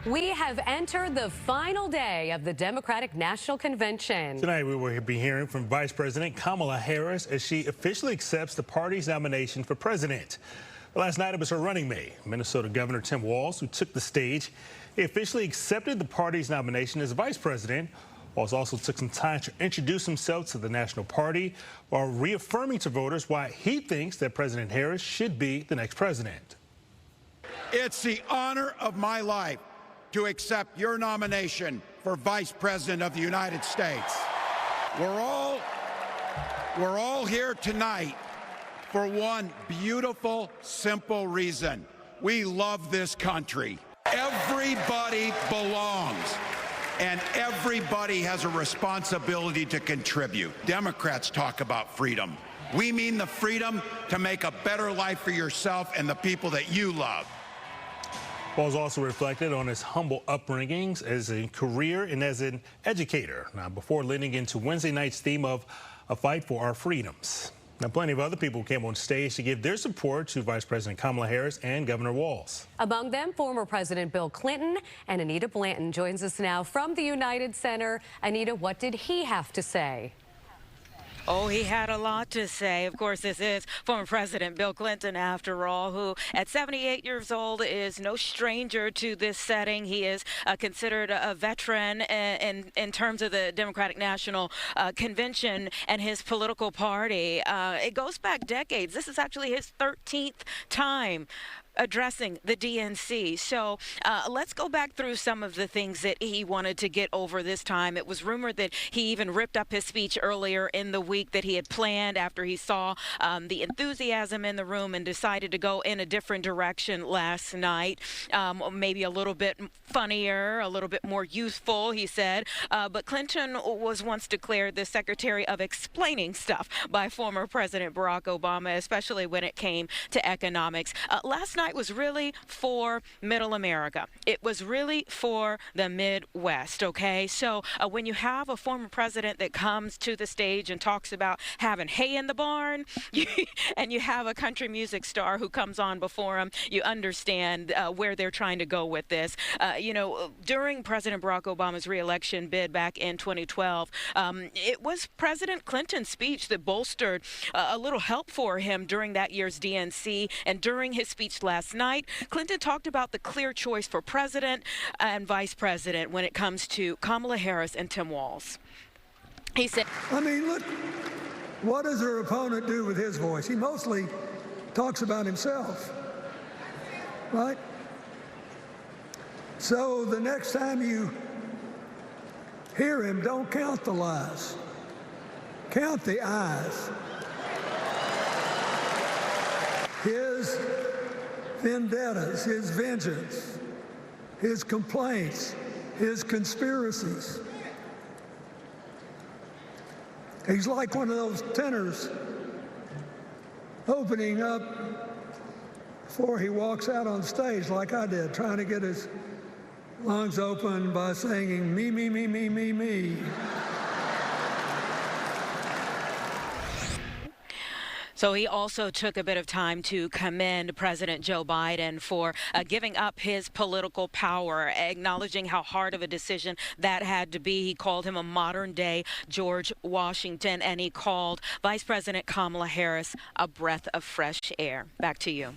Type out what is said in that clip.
We have entered the final day of the Democratic National Convention. Tonight, we will be hearing from Vice President Kamala Harris as she officially accepts the party's nomination for president. Last night, it was her running mate, Minnesota Governor Tim Walz, who took the stage. He officially accepted the party's nomination as vice president. Walz also took some time to introduce himself to the national party while reaffirming to voters why he thinks that President Harris should be the next president. It's the honor of my life to accept your nomination for Vice President of the United States. We're all here tonight for one beautiful, simple reason. We love this country. Everybody belongs, and everybody has a responsibility to contribute. Democrats talk about freedom. We mean the freedom to make a better life for yourself and the people that you love. Walz also reflected on his humble upbringings as a career and as an educator, now before leaning into Wednesday night's theme of a fight for our freedoms. Now, plenty of other people came on stage to give their support to Vice President Kamala Harris and Governor Walz. Among them, former President Bill Clinton, and Anita Blanton joins us now from the United Center. Anita, what did he have to say? Oh, he had a lot to say. Of course, this is former President Bill Clinton, after all, who at 78 years old is no stranger to this setting. He is considered a veteran in terms of the Democratic National Convention and his political party. It goes back decades. This is actually his 13th time addressing the DNC. So let's go back through some of the things that he wanted to get over this time. It was rumored that he even ripped up his speech earlier in the week that he had planned after he saw the enthusiasm in the room and decided to go in a different direction last night. Maybe a little bit funnier, a little bit more youthful, he said. But Clinton was once declared the secretary of explaining stuff by former President Barack Obama, especially when it came to economics. Last night was really for Middle America. It was really for the Midwest, okay? So when you have a former president that comes to the stage and talks about having hay in the barn, and you have a country music star who comes on before him, you understand where they're trying to go with this. During President Barack Obama's re-election bid back in 2012, it was President Clinton's speech that bolstered a little help for him during that year's DNC. And during his speech last night, Clinton talked about the clear choice for president and vice president when it comes to Kamala Harris and Tim Walz. He said, I mean, look, what does her opponent do with his voice? He mostly talks about himself, right? So the next time you hear him, don't count the lies. Count the eyes. His vendettas, his vengeance, his complaints, his conspiracies. He's like one of those tenors opening up before he walks out on stage like I did, trying to get his lungs open by singing me, me, me, me, me, me. So he also took a bit of time to commend President Joe Biden for giving up his political power, acknowledging how hard of a decision that had to be. He called him a modern-day George Washington, and he called Vice President Kamala Harris a breath of fresh air. Back to you.